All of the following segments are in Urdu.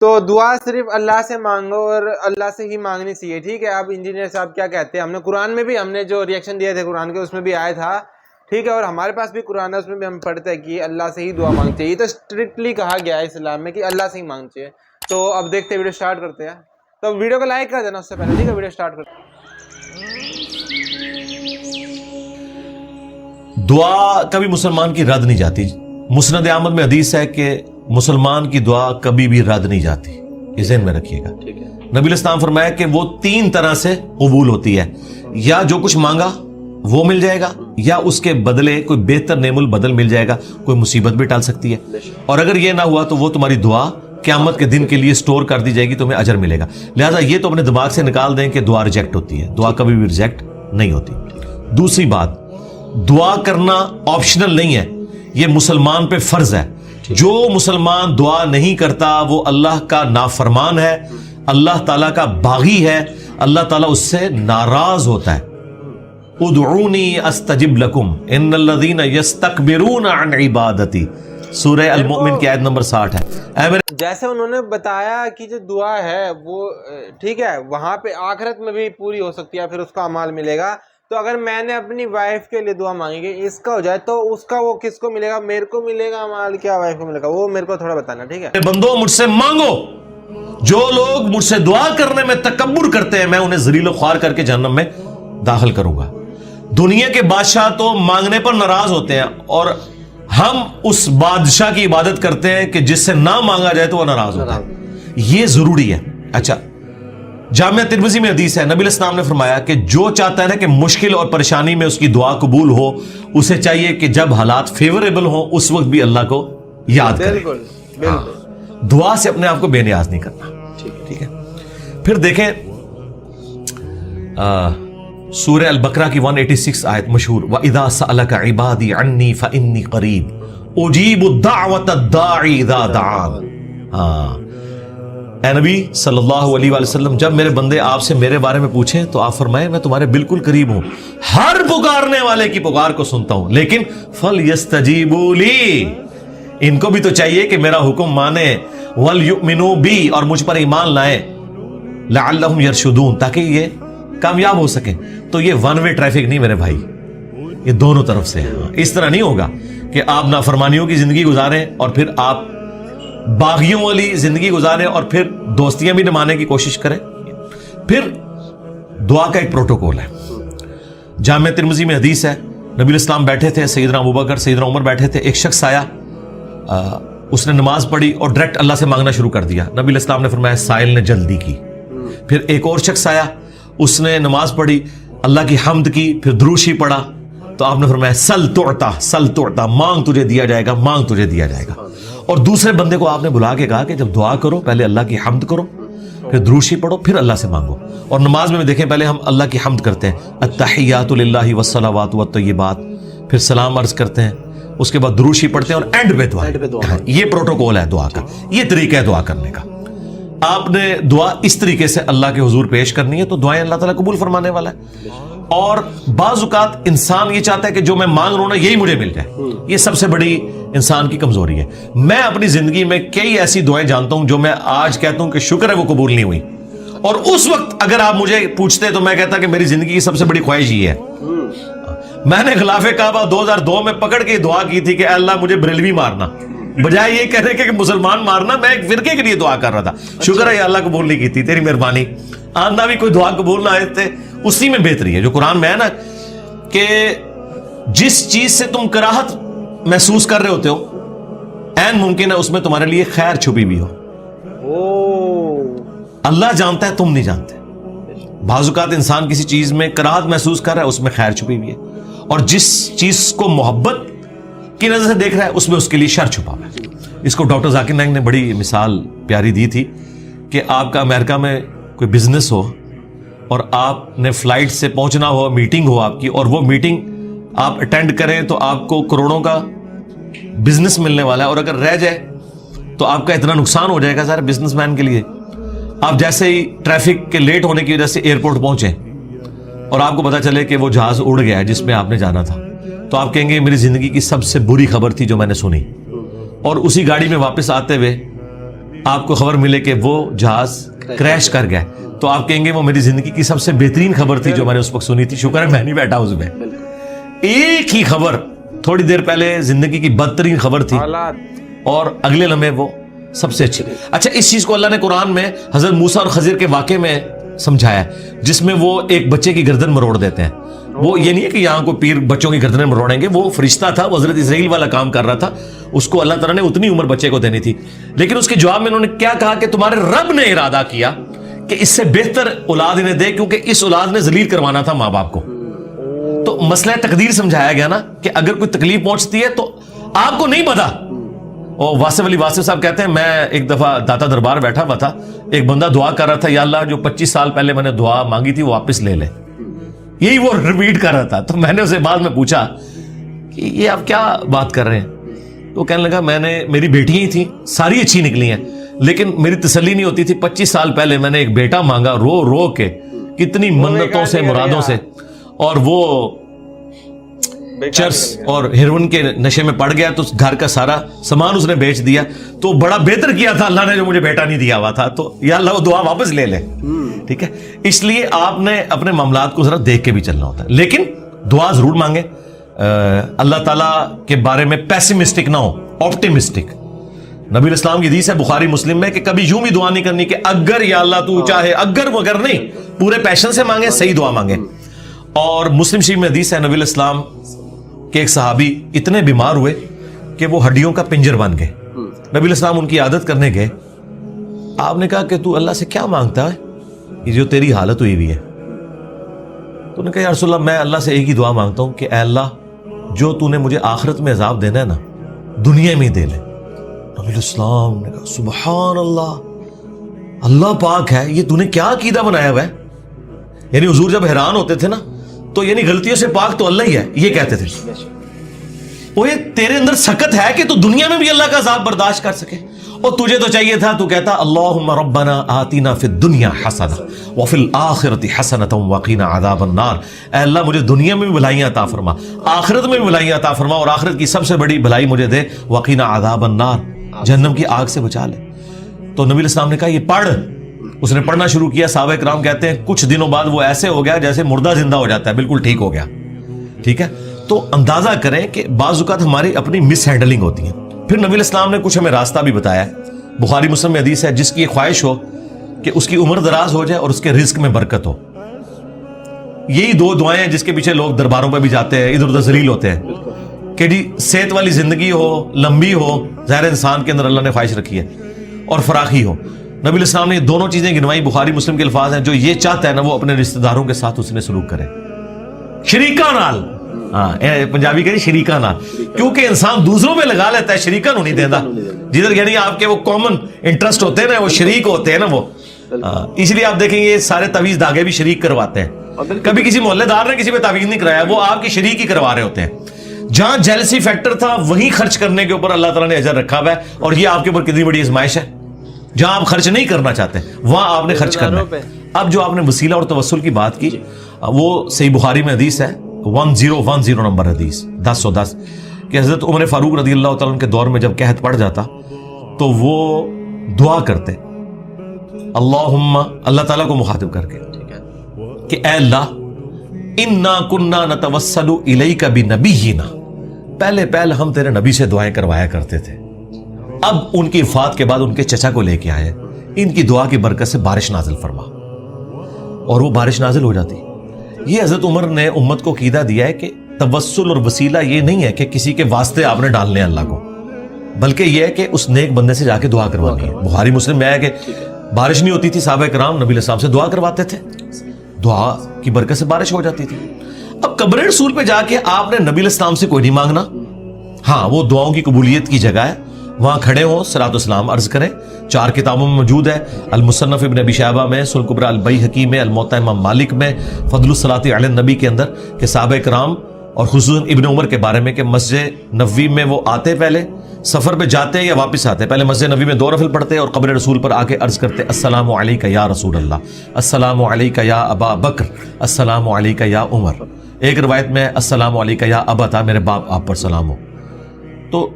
تو دعا صرف اللہ سے مانگو اور اللہ سے ہی مانگنی چاہیے، ٹھیک ہے. اب انجینئر صاحب کیا کہتے ہیں، ہم نے قرآن میں بھی ہم نے جو ریئیکشن دیے تھے قرآن کے اس میں بھی آیا تھا، ٹھیک ہے، اور ہمارے پاس بھی قرآن ہے اس میں بھی ہم پڑھتے ہیں کہ اللہ سے ہی دعا مانگنی چاہیے. یہ تو اسٹرکٹلی کہا گیا ہے اسلام میں کہ اللہ سے ہی مانگنی چاہیے. تو اب دیکھتے ہیں، ویڈیو اسٹارٹ کرتے ہیں. تو ویڈیو کو لائک کر دینا اس سے پہلے، ٹھیک ہے. ویڈیو اسٹارٹ کرتے ہیں. دعا کبھی مسلمان کی رد نہیں جاتی. مسند احمد میں حدیث ہے کہ مسلمان کی دعا کبھی بھی رد نہیں جاتی، یہ ذہن میں رکھیے گا. نبی علیہ السلام فرمایا کہ وہ 3 طرح سے قبول ہوتی ہے، یا جو کچھ مانگا وہ مل جائے گا، یا اس کے بدلے کوئی بہتر نعم البدل مل جائے گا، کوئی مصیبت بھی ٹال سکتی ہے، اور اگر یہ نہ ہوا تو وہ تمہاری دعا قیامت کے دن کے لیے سٹور کر دی جائے گی، تمہیں اجر ملے گا. لہٰذا یہ تو اپنے دماغ سے نکال دیں کہ دعا ریجیکٹ ہوتی ہے، دعا کبھی بھی ریجیکٹ نہیں ہوتی. دوسری بات، دعا کرنا آپشنل نہیں ہے، یہ مسلمان پہ فرض ہے. جو مسلمان دعا نہیں کرتا وہ اللہ کا نافرمان ہے، اللہ تعالیٰ کا باغی ہے، اللہ تعالیٰ اس سے ناراض ہوتا ہے. ادعونی استجب لکم ان الذین یستکبرون عن عبادتی، سورہ المؤمن کی آیت نمبر 60 ہے. جیسے انہوں نے بتایا کہ جو دعا ہے وہ ٹھیک ہے وہاں پہ آخرت میں بھی پوری ہو سکتی ہے، پھر اس کا عمال ملے گا. تو اگر میں نے اپنی وائف کے لیے دعا مانگی کہ اس کا ہو جائے تو اس کا وہ کس کو ملے گا؟ میرے کو ملے گا عمال، کیا وائف کو ملے گا؟ وہ میرے کو تھوڑا بتانا، ٹھیک ہے. بندو مجھ سے مانگو، جو لوگ مجھ سے دعا کرنے میں تکبر کرتے ہیں میں انہیں ذلیل و خوار کر کے جہنم میں داخل کروں گا. دنیا کے بادشاہ تو مانگنے پر ناراض ہوتے ہیں، اور ہم اس بادشاہ کی عبادت کرتے ہیں کہ جس سے نہ مانگا جائے تو وہ ناراض ہوتا ہے. یہ ضروری ہے. اچھا، جامعہ ترمذی میں حدیث ہے، نبی علیہ السلام نے فرمایا کہ جو چاہتا ہے نا کہ مشکل اور پریشانی میں اس کی دعا قبول ہو، اسے چاہیے کہ جب حالات فیوریبل ہوں اس وقت بھی اللہ کو یاد کرے. بالکل دعا سے اپنے آپ کو بے نیاز نہیں کرنا. ٹھیک ہے. پھر دیکھیں سورہ البقرہ کی 186 آیت مشہور، وَإِذَا سَأَلَكَ عِبَادِي عَنِّي فَإِنِّي قَرِيبٌ أُجِيبُ الدَّعْوَةَ الدَّاعِ إِذَا دَعَانِ. اے نبی صلی اللہ علیہ وآلہ وسلم، جب میرے بندے آپ سے میرے بارے میں پوچھیں تو آپ فرمائیں میں تمہارے بالکل قریب ہوں، ہر پکارنے والے کی پکار کو سنتا ہوں، لیکن فَلْيَسْتَجِيبُوا لِي، ان کو بھی تو چاہیے کہ میرا حکم مانے، وَلْيُؤْمِنُوا بِي، اور مجھ پر ایمان لائیں، لَعَلَّهُمْ يَرْشُدُونَ، تاکہ یہ کامیاب ہو سکیں. تو یہ ون وے ٹریفک نہیں میرے بھائی، یہ دونوں طرف سے ہے. اس طرح نہیں ہوگا کہ آپ نافرمانیوں کی زندگی گزاریں اور پھر آپ باغیوں والی زندگی گزاریں اور پھر دوستیاں بھی نمانے کی کوشش کریں. پھر دعا کا ایک پروٹوکول ہے. جامعہ ترمذی میں حدیث ہے، نبی علیہ السلام بیٹھے تھے، سیدنا ابوبکر سیدنا عمر بیٹھے تھے، ایک شخص آیا، اس نے نماز پڑھی اور ڈائریکٹ اللہ سے مانگنا شروع کر دیا. نبی علیہ السلام نے فرمایا سائل نے جلدی کی. پھر ایک اور شخص آیا، اس نے نماز پڑھی، اللہ کی حمد کی، پھر دروشی پڑھا، تو آپ نے فرمایا سل تعطا، سل تعطا، مانگ تجھے دیا جائے گا، مانگ تجھے دیا جائے گا. اور دوسرے بندے کو آپ نے بلا کے کہا کہ جب دعا کرو پہلے اللہ کی حمد کرو، پھر دروشی پڑھو، پھر اللہ سے مانگو. اور نماز میں دیکھیں پہلے ہم اللہ کی حمد کرتے ہیں، التحیات للہ والصلوات والطیبات، پھر سلام عرض کرتے ہیں، اس کے بعد دروشی پڑھتے ہیں، اور اینڈ پہ دعا. یہ پروٹوکول ہے دعا کا، یہ طریقہ ہے دعا کرنے کا. آپ نے دعا اس طریقے سے اللہ کے حضور پیش کرنی ہے تو دعائیں اللہ تعالیٰ قبول فرمانے والا ہے. اور بعض اوقات انسان یہ چاہتا ہے کہ جو میں مانگ رہا ہوں نا یہی مجھے مل جائے. یہ سب سے بڑی انسان کی کمزوری ہے. میں اپنی زندگی میں کئی ایسی دعائیں جانتا ہوں جو میں آج کہتا ہوں کہ شکر ہے وہ قبول نہیں ہوئی، اور اس وقت اگر آپ مجھے پوچھتے تو میں کہتا کہ میری زندگی کی سب سے بڑی خواہش یہ ہے. میں نے خلاف کعبہ 2002 میں پکڑ کے دعا کی تھی کہ اے اللہ مجھے بریلوی مارنا، بجائے یہ کہنے کہ مسلمان مارنا. میں ایک فرقے کے لیے دعا کر رہا تھا. شکر ہے اللہ قبول نہیں کی تھی، تیری مہربانی. آندہ بھی کوئی دعا قبول نہ آئے تھے، اسی میں بہتری ہے جو قرآن میں ہے نا کہ جس چیز سے تم کراہت محسوس کر رہے ہوتے ہو عین ممکن ہے اس میں تمہارے لیے خیر چھپی بھی ہو. اللہ جانتا ہے، تم نہیں جانتے. بعض اوقات انسان کسی چیز میں کراہت محسوس کر رہا ہے، اس میں خیر چھپی ہوئی ہے، اور جس چیز کو محبت کی نظر سے دیکھ رہا ہے اس میں اس کے لیے شر چھپا ہوا ہے. اس کو ڈاکٹر ذاکر نائک نے بڑی مثال پیاری دی تھی کہ آپ کا امریکہ میں کوئی بزنس ہو اور آپ نے فلائٹ سے پہنچنا ہو، میٹنگ ہو آپ کی، اور وہ میٹنگ آپ اٹینڈ کریں تو آپ کو کروڑوں کا بزنس ملنے والا ہے، اور اگر رہ جائے تو آپ کا اتنا نقصان ہو جائے گا سارے بزنس مین کے لیے. آپ جیسے ہی ٹریفک کے لیٹ ہونے کی وجہ سے ایئرپورٹ پہنچیں اور آپ کو پتا چلے کہ وہ جہاز اڑ گیا ہے جس میں آپ نے جانا تھا، تو آپ کہیں گے میری زندگی کی سب سے بری خبر تھی جو میں نے سنی. اور اسی گاڑی میں واپس آتے ہوئے آپ کو خبر ملے کہ وہ جہاز کریش کر گیا تو آپ کہیں گے وہ میری زندگی کی سب سے بہترین خبر تھی جو میں نے اس وقت سنی تھی, شکر ہے میں نہیں بیٹھا اس میں. ایک ہی خبر تھوڑی دیر پہلے زندگی کی بدترین خبر تھی اور اگلے لمحے وہ سب سے اچھی. اچھا, اس چیز کو اللہ نے قرآن میں حضرت موسیٰ اور خضر کے واقعے میں سمجھایا جس میں وہ ایک بچے کی گردن مروڑ دیتے ہیں. وہ یہ نہیں ہے کہ یہاں کو پیر بچوں کی گردنیں مروڑیں گے, وہ فرشتہ تھا, وہ حضرت اسرائیل والا کام کر رہا تھا, اس کو اللہ تعالیٰ نے اتنی عمر بچے کو دینی تھی. لیکن اس کے جواب میں انہوں نے کیا کہا کہ تمہارے رب نے ارادہ کیا کہ اس سے بہتر اولاد انہیں دے کیونکہ اس اولاد نے ذلیل کروانا تھا ماں باپ کو. تو مسئلہ تقدیر سمجھایا گیا نا کہ اگر کوئی تکلیف پہنچتی ہے تو آپ کو نہیں پتا. اور واصف علی واصف صاحب کہتے ہیں میں ایک دفعہ داتا دربار بیٹھا ہوا تھا, ایک بندہ دعا کر رہا تھا یا اللہ جو 25 سال پہلے میں نے دعا مانگی تھی وہ واپس لے لے, یہی وہ ریپیٹ کر رہا تھا. تو میں نے اسے بعد میں پوچھا کہ یہ آپ کیا بات کر رہے ہیں, تو کہنے لگا میں نے, میری بیٹیاں ہی تھیں, ساری اچھی نکلی ہیں, لیکن میری تسلی نہیں ہوتی تھی. 25 سال پہلے میں نے ایک بیٹا مانگا رو رو کے, کتنی منتوں سے مرادوں سے, اور وہ چرس اور ہیروئن کے نشے میں پڑ گیا تو گھر کا سارا سامان اس نے بیچ دیا. تو بڑا بہتر کیا تھا اللہ نے جو مجھے بیٹا نہیں دیا ہوا تھا, تو یا اللہ وہ دعا واپس لے لے. ٹھیک ہے, اس لیے آپ نے اپنے معاملات کو ذرا دیکھ کے بھی چلنا ہوتا ہے, لیکن دعا ضرور مانگیں. اللہ تعالیٰ کے بارے میں پیسیمسٹک نہ ہو, آپٹیمسٹک. نبی اسلام کی حدیث ہے بخاری مسلم میں کہ کبھی یوں بھی دعا نہیں کرنی کہ اگر یا اللہ تو چاہے, اگر مگر نہیں, پورے پیشن سے مانگیں, صحیح دعا مانگیں. اور مسلم شریف میں حدیث ہے نبی اسلام کہ ایک صحابی اتنے بیمار ہوئے کہ وہ ہڈیوں کا پنجر بن گئے. نبی اسلام ان کی عادت کرنے گئے, آپ نے کہا کہ تو اللہ سے کیا مانگتا ہے یہ جو تیری حالت ہوئی ہوئی ہے. تو نے کہا یا رسول اللہ میں اللہ سے ایک ہی دعا مانگتا ہوں کہ اے اللہ جو تو نے مجھے آخرت میں عذاب دینا ہے نا دنیا میں ہی دے لے. نبی اسلام نے کہا سبحان اللہ, اللہ پاک ہے, یہ تو نے کیا عقیدہ بنایا ہوا ہے. یعنی حضور جب حیران ہوتے تھے نا تو یعنی غلطیوں سے پاک تو اللہ ہی ہے, یہ کہتے تھے. وہ یہ تیرے اندر سکت ہے کہ تو دنیا میں بھی اللہ کا عذاب برداشت کر سکے, اور تجھے تو چاہیے تھا تو کہتا اللہم ربنا آتنا فی الدنیا حسنہ وفی الآخرۃ حسنۃ وقنا عذاب النار. اے اللہ مجھے دنیا میں بھی بھلائیاں عطا فرما, آخرت میں بھی بھلائیاں عطا فرما, اور آخرت کی سب سے بڑی بھلائی مجھے دے وقنا عذاب النار, جہنم کی آگ سے بچا لے. تو نبی الاسلام نے کہا یہ پڑھ. اس نے پڑھنا شروع کیا. صحابہ کرام کہتے ہیں کچھ دنوں بعد وہ ایسے ہو گیا جیسے مردہ زندہ ہو جاتا ہے, بالکل ٹھیک ہو گیا. ٹھیک ہے, تو اندازہ کریں کہ بعض اوقات ہماری اپنی مس ہینڈلنگ ہوتی ہے. پھر نبی الاسلام نے کچھ ہمیں راستہ بھی بتایا ہے. بخاری مسلم میں حدیث ہے جس کی یہ خواہش ہو کہ اس کی عمر دراز ہو جائے اور اس کے رزق میں برکت ہو. یہی دو دعائیں ہیں جس کے پیچھے لوگ درباروں پہ بھی جاتے ہیں, ادھر ادھر ذلیل ہوتے ہیں کہ جی صحت والی زندگی ہو, لمبی ہو, ظاہر انسان کے اندر اللہ نے خواہش رکھی ہے, اور فراخی ہو. نبی الاسلام نے یہ دونوں چیزیں گنوائی. بخاری مسلم کے الفاظ ہیں جو یہ چاہتا ہے نا وہ اپنے رشتہ داروں کے ساتھ اس نے سلوک کرے, شریکہ نال. ہاں پنجابی کہتے ہیں شریکہ نال, کیونکہ انسان دوسروں پہ لگا لیتا ہے, شریکہ نہیں دیتا. جدھر یعنی آپ کے وہ کامن انٹرسٹ ہوتے ہیں نا, وہ شریک ہوتے ہیں نا وہ. اس لیے آپ دیکھیں یہ سارے تعویذ دھاگے بھی شریک کرواتے ہیں. کبھی کسی محلے دار نے کسی پہ تعویذ نہیں کرایا, وہ آپ کی شریک ہی کروا رہے ہوتے ہیں. جہاں جیلسی فیکٹر تھا وہیں خرچ کرنے کے اوپر اللہ تعالیٰ نے اجر رکھا ہوا ہے, اور یہ آپ کے اوپر کتنی بڑی آزمائش ہے. جہاں آپ خرچ نہیں کرنا چاہتے وہاں آپ نے خرچ کرنا ہے. اب جو آپ نے وسیلہ اور توسل کی بات کی وہ صحیح بخاری میں حدیث ہے 1010 نمبر حدیث 1010 کہ حضرت عمر فاروق رضی اللہ تعالیٰ کے دور میں جب قحط پڑ جاتا تو وہ دعا کرتے اللہم, اللہ تعالیٰ کو مخاطب کر کے کہ اے اللہ انا کننا نتوسل الیک بنبینا, پہلے ہم تیرے نبی سے دعائیں کروایا کرتے تھے, اب ان کی وفات کے بعد ان کے چچا کو لے کے آئے, ان کی دعا کی برکت سے بارش نازل فرما, اور وہ بارش نازل ہو جاتی. یہ حضرت عمر نے امت کو عقیدہ دیا ہے کہ توسل اور وسیلہ یہ نہیں ہے کہ کسی کے واسطے آپ نے ڈالنے اللہ کو, بلکہ یہ ہے کہ اس نیک بندے سے جا کے دعا کروانی ہے. بخاری مسلم میں ہے کہ بارش نہیں ہوتی تھی, صحابہ کرام نبی علیہ السلام سے دعا کرواتے تھے, دعا کی برکت سے بارش ہو جاتی تھی. اب قبر رسول پہ جا کے آپ نے نبی علیہ السلام سے کوئی نہیں مانگنا. ہاں وہ دعاؤں کی قبولیت کی جگہ ہے, وہاں کھڑے ہوں صلاۃ والسلام عرض کریں. 4 کتابوں میں موجود ہے, المصنف ابن ابی شیبہ میں, سنن کبری البیہقی میں, الموطأ امام مالک میں, فضل الصلاۃ علی النبی کے اندر کہ صحابہ کرام اور خصوصاً ابن عمر کے بارے میں کہ مسجد نبوی میں وہ آتے, پہلے سفر پہ جاتے یا واپس آتے, پہلے مسجد نبوی میں 2 نفل پڑھتے اور قبر رسول پر آ کے عرض کرتے السلام علیک یا رسول اللہ, السلام علیک یا ابا بکر, السلام علیک یا عمر. ایک روایت میں السلام علیک یا ابا تھا, میرے باپ آپ پر سلام ہو. تو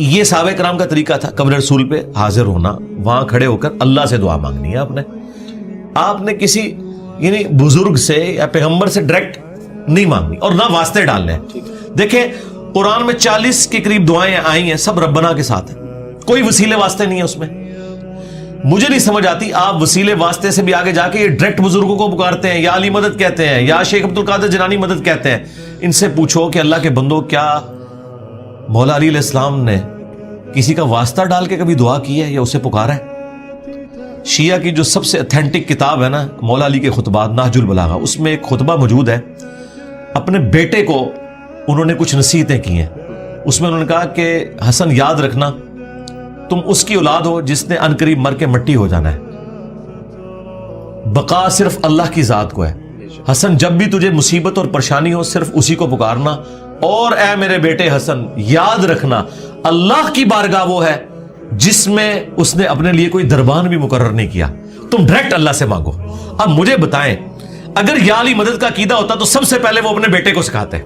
یہ صحابہ کرام کا طریقہ تھا، قبر رسول پہ حاضر ہونا، وہاں کھڑے ہو کر اللہ سے دعا مانگنی ہے آپ نے کسی یعنی بزرگ سے یا پیغمبر سے ڈائریکٹ نہیں مانگنی، اور نہ واسطے ڈالنے ہیں۔ دیکھیں قرآن میں 40 کے قریب دعائیں آئی ہیں، سب ربنا کے ساتھ ہیں، کوئی وسیلے واسطے نہیں ہے اس میں۔ مجھے نہیں سمجھ آتی آپ وسیلے واسطے سے بھی آگے جا کے یہ ڈائریکٹ بزرگوں کو پکارتے ہیں، یا علی مدد کہتے ہیں، یا شیخ عبد القادر جیلانی مدد کہتے ہیں۔ ان سے پوچھو کہ اللہ کے بندو، کیا مولا علی علیہ السلام نے کسی کا واسطہ ڈال کے کبھی دعا کی ہے یا اسے پکارا ہے؟ شیعہ کی جو سب سے اتھینٹک کتاب ہے نا مولا علی کے خطبات، نہج البلاغہ، اس میں ایک خطبہ موجود ہے، اپنے بیٹے کو انہوں نے کچھ نصیحتیں کی ہیں۔ اس میں انہوں نے کہا کہ حسن یاد رکھنا تم اس کی اولاد ہو جس نے عنقریب مر کے مٹی ہو جانا ہے، بقا صرف اللہ کی ذات کو ہے۔ حسن جب بھی تجھے مصیبت اور پریشانی ہو صرف اسی کو پکارنا، اور اے میرے بیٹے حسن یاد رکھنا اللہ کی بارگاہ وہ ہے جس میں اس نے اپنے لیے کوئی دربان بھی مقرر نہیں کیا، تم ڈائریکٹ اللہ سے مانگو۔ اب مجھے بتائیں اگر یا علی مدد کا عقیدہ ہوتا تو سب سے پہلے وہ اپنے بیٹے کو سکھاتے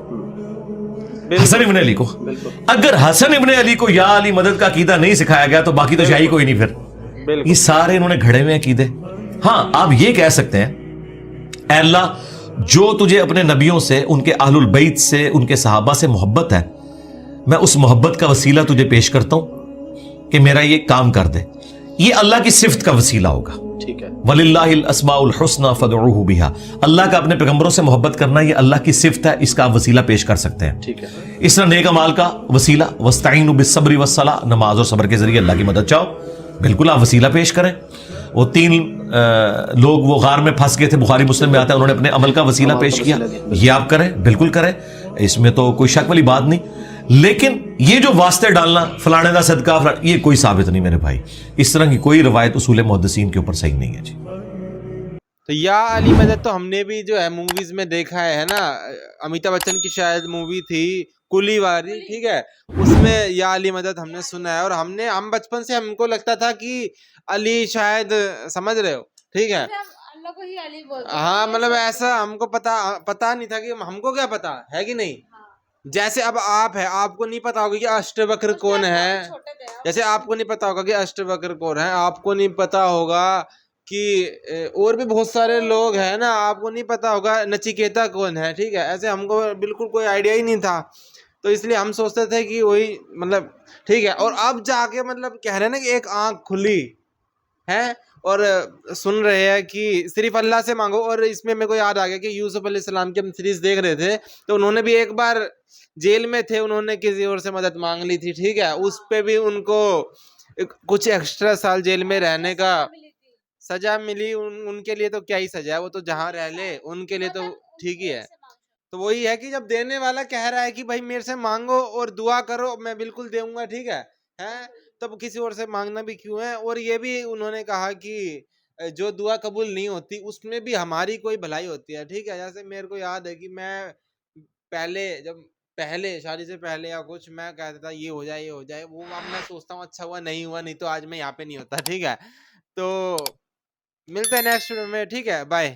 حسن ابن علی کو۔ اگر حسن ابن علی کو یا علی مدد کا عقیدہ نہیں سکھایا گیا تو باقی تو شاہی کوئی نہیں۔ پھر یہ سارے انہوں نے گھڑے ہوئے عقیدے۔ ہاں آپ یہ کہہ سکتے ہیں اے اللہ جو تجھے اپنے نبیوں سے، ان کے اہل البیت سے، ان کے صحابہ سے محبت ہے، میں اس محبت کا وسیلہ تجھے پیش کرتا ہوں کہ میرا یہ کام کر دے۔ یہ اللہ کی صفت کا وسیلہ ہوگا، ٹھیک ہے، وَلِلَّهِ الْأَسْمَاءُ الْحُسْنَى فَادْعُوهُ بِهَا۔ اللہ کا اپنے پیغمبروں سے محبت کرنا یہ اللہ کی صفت ہے، اس کا آپ وسیلہ پیش کر سکتے ہیں، ٹھیک ہے۔ اس طرح نیک اعمال کا وسیلہ، وَاسْتَعِينُوا بِالصَّبْرِ وَالصَّلَاةِ، نماز اور صبر کے ذریعے اللہ کی مدد چاہو، بالکل آپ وسیلہ پیش کریں۔ وہ 3 لوگ وہ غار میں پھنس گئے تھے، بخاری مسلم میں آتا ہے، انہوں نے اپنے عمل کا وسیلہ پیش کیا، یہ آپ کریں، بالکل کریں، اس میں تو کوئی شک والی بات نہیں۔ لیکن یہ جو واسطے ڈالنا فلانے دا صدقہ یہ کوئی ثابت نہیں میرے بھائی، اس طرح کی کوئی روایت اصول محدثین کے اوپر صحیح نہیں ہے جی۔ تو یا علی مدد تو ہم نے بھی جو ہے موویز میں دیکھا ہے نا، امیتابھ بچن کی شاید مووی تھی کلی واری، ٹھیک ہے، اس میں یا علی مدد ہم نے سنا ہے، اور ہم بچپن سے ہم کو لگتا تھا کہ علی شاید، سمجھ رہے ہو، ٹھیک ہے، اللہ کو ہی علی بولتے ہیں۔ ہاں مطلب ایسا ہم کو پتا نہیں تھا کہ ہم کو کیا پتا ہے کہ نہیں، جیسے اب آپ ہے، آپ کو نہیں پتا ہوگا کہ اشٹوکر کون ہے، جیسے آپ کو نہیں پتا ہوگا کہ اشٹوکر کون ہے، آپ کو نہیں پتا ہوگا کہ اور بھی بہت سارے لوگ ہیں نا، آپ کو نہیں پتا ہوگا نچیکیتا کون ہے، ٹھیک ہے، ایسے ہم کو بالکل کوئی آئیڈیا ہی نہیں تھا، تو اس لیے ہم سوچتے تھے کہ وہی مطلب ٹھیک ہے، اور اب جا کے مطلب کہہ رہے ہیں نا کہ ایک آنکھ کھلی ہے اور سن رہے ہیں کہ صرف اللہ سے مانگو۔ اور اس میں میرے کو یاد آ گیا کہ یوسف علیہ السلام کی ہم سیریز دیکھ رہے تھے، تو انہوں نے بھی ایک بار جیل میں تھے، انہوں نے کسی اور سے مدد مانگ لی تھی، ٹھیک ہے، اس پہ بھی ان کو کچھ ایکسٹرا سال جیل میں رہنے کا سزا ملی۔ ان کے لیے تو کیا ہی سزا ہے، وہ تو جہاں رہ لے ان کے لیے تو ٹھیک ہی ہے۔ تو وہی ہے کہ جب دینے والا کہہ رہا ہے کہ بھائی میرے سے مانگو اور دعا کرو، میں بالکل دوں گا، ٹھیک ہے، تب کسی اور سے مانگنا بھی کیوں ہے۔ اور یہ بھی انہوں نے کہا کہ جو دعا قبول نہیں ہوتی اس میں بھی ہماری کوئی بھلائی ہوتی ہے، ٹھیک ہے۔ جیسے میرے کو یاد ہے کہ میں پہلے شادی سے پہلے یا کچھ میں کہتا تھا یہ ہو جائے، وہ اب میں سوچتا ہوں اچھا ہوا نہیں ہوا، نہیں تو آج میں یہاں پہ نہیں ہوتا، ٹھیک ہے۔ تو ملتے ہیں نیکسٹ ویڈیو میں، ٹھیک ہے، بائے۔